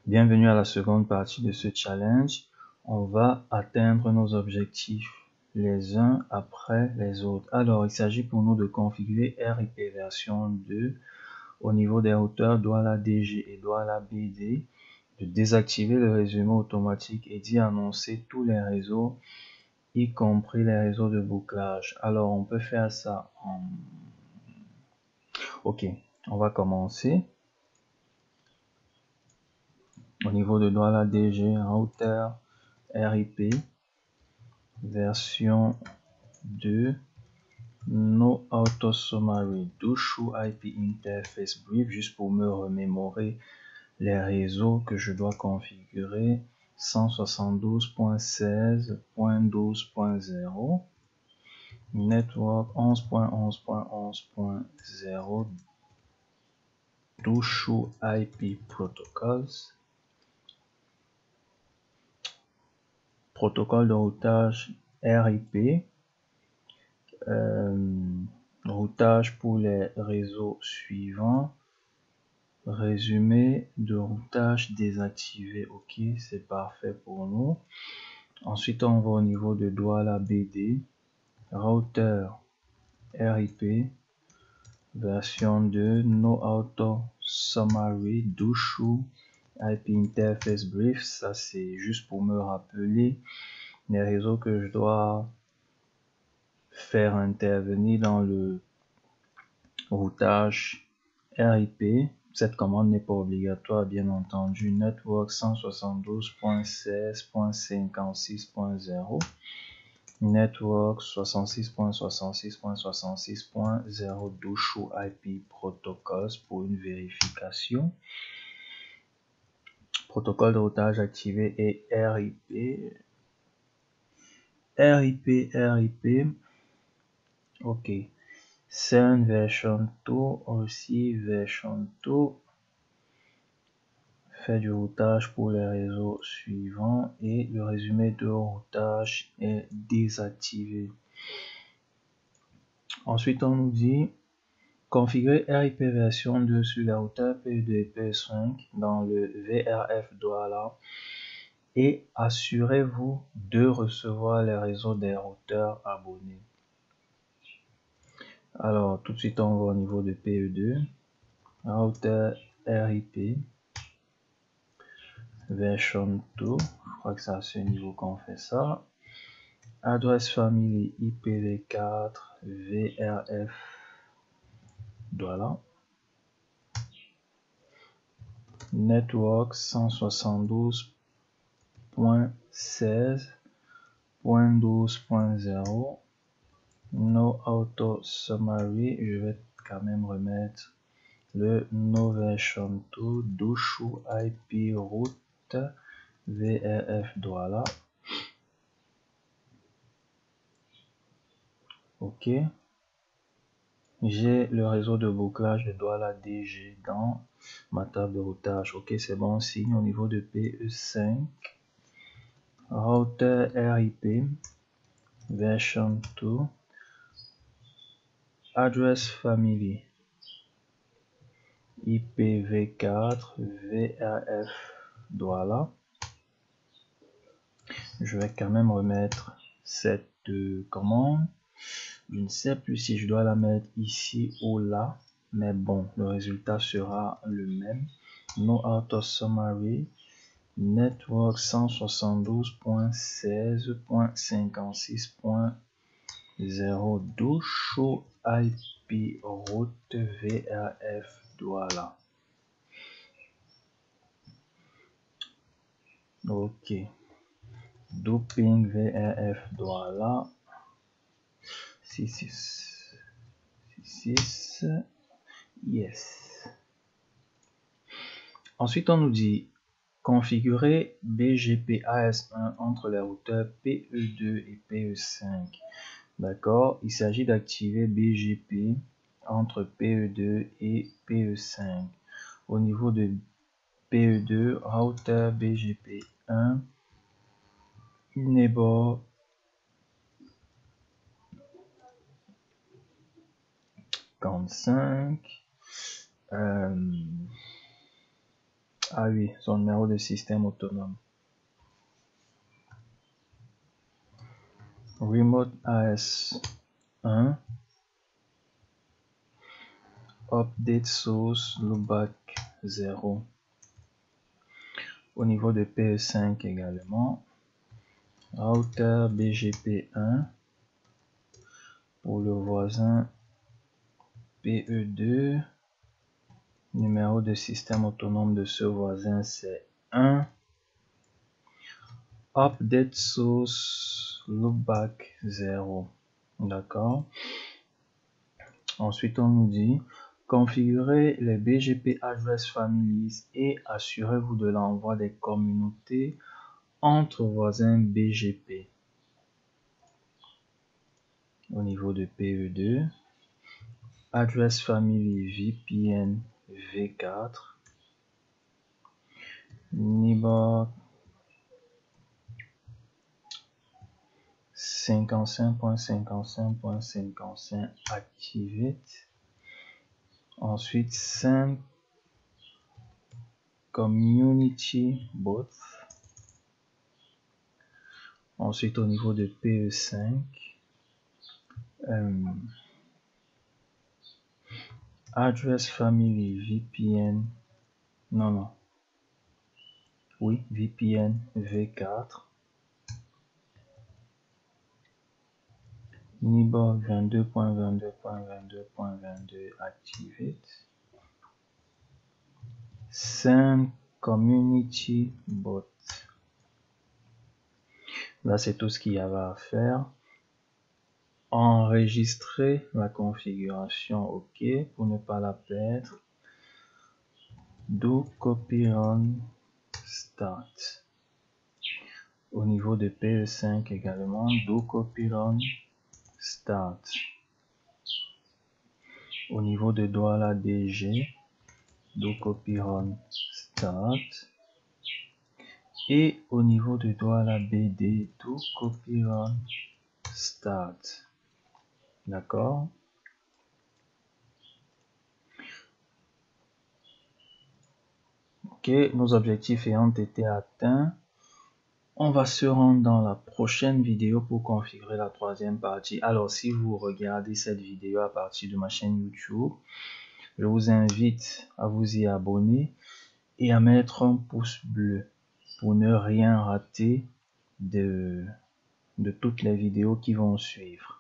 Bienvenue à la seconde partie de ce challenge. On va atteindre nos objectifs les uns après les autres. Alors, il s'agit pour nous de configurer RIP version 2 au niveau des routeurs Douala DG et Douala BD, de désactiver le résumé automatique et d'y annoncer tous les réseaux, y compris les réseaux de bouclage. Alors, on peut faire ça en... Ok, on va commencer. Au niveau de Douala DG, routeur RIP version 2, no auto summary, do show IP interface brief, juste pour me remémorer les réseaux que je dois configurer. 172.16.12.0, network 11.11.11.0, do show IP protocols, protocole de routage RIP, routage pour les réseaux suivants, résumé de routage désactivé. Ok, c'est parfait pour nous. Ensuite, on va au niveau de Douala BD, routeur RIP version 2, no auto summary, do show IP interface brief. Ça, c'est juste pour me rappeler les réseaux que je dois faire intervenir dans le routage RIP. Cette commande n'est pas obligatoire, bien entendu. Network 172.16.56.0, network 66.66.66.0, do show IP protocols pour une vérification. Protocole de routage activé et RIP. Ok. Send version 2, aussi version 2. Fait du routage pour les réseaux suivants et le résumé de routage est désactivé. Ensuite, on nous dit configurer RIP version 2 sur les routeurs PE2 et PE5 dans le VRF Douala et assurez-vous de recevoir les réseaux des routeurs abonnés. Alors, tout de suite, on va au niveau de PE2, routeur RIP version 2, je crois que c'est à ce niveau qu'on fait ça. Adresse famille IPv4 VRF Douala. Network 172.16.12.0. No auto summary. Je vais quand même remettre le no version 2 do show IP route VRF Douala. Ok. J'ai le réseau de bouclage de Douala DG dans ma table de routage. Ok, c'est bon signe. Au niveau de PE5, routeur RIP version 2, address family IPv4 VRF Douala. Je vais quand même remettre cette commande. Je ne sais plus si je dois la mettre ici ou là, mais bon, le résultat sera le même. No auto summary, network 172.16.56.0, do show IP route VRF Douala. Ok, do ping VRF Douala. 66, yes. Ensuite, on nous dit configurer BGP AS1 entre les routeurs PE2 et PE5. D'accord, il s'agit d'activer BGP entre PE2 et PE5. Au niveau de PE2, routeur BGP 1, enable Ah oui, son numéro de système autonome. Remote AS 1. Update source loopback 0. Au niveau de PE5 également. Routeur BGP1 pour le voisin PE2. Numéro de système autonome de ce voisin c'est 1. Update source loopback 0. D'accord. Ensuite, on nous dit configurez les BGP address families et assurez-vous de l'envoi des communautés entre voisins BGP. Au niveau de PE2, address family VPN V4, NIBOR 55.55.55 activate. Ensuite, 5 community bot. Ensuite, au niveau de PE5, address family VPN, VPN V4, NIBOR 22.22.22.22 activate, 5 community bot. Là, c'est tout ce qu'il y avait à faire. Enregistrer la configuration OK pour ne pas la perdre. Do copy run start. Au niveau de PE5 également, do copy run start. Au niveau de Douala DG, do copy run start. Et au niveau de Douala BD, do copy run start. D'accord? Ok, nos objectifs ayant été atteints, on va se rendre dans la prochaine vidéo pour configurer la troisième partie. Alors, si vous regardez cette vidéo à partir de ma chaîne YouTube, je vous invite à vous y abonner et à mettre un pouce bleu pour ne rien rater de toutes les vidéos qui vont suivre.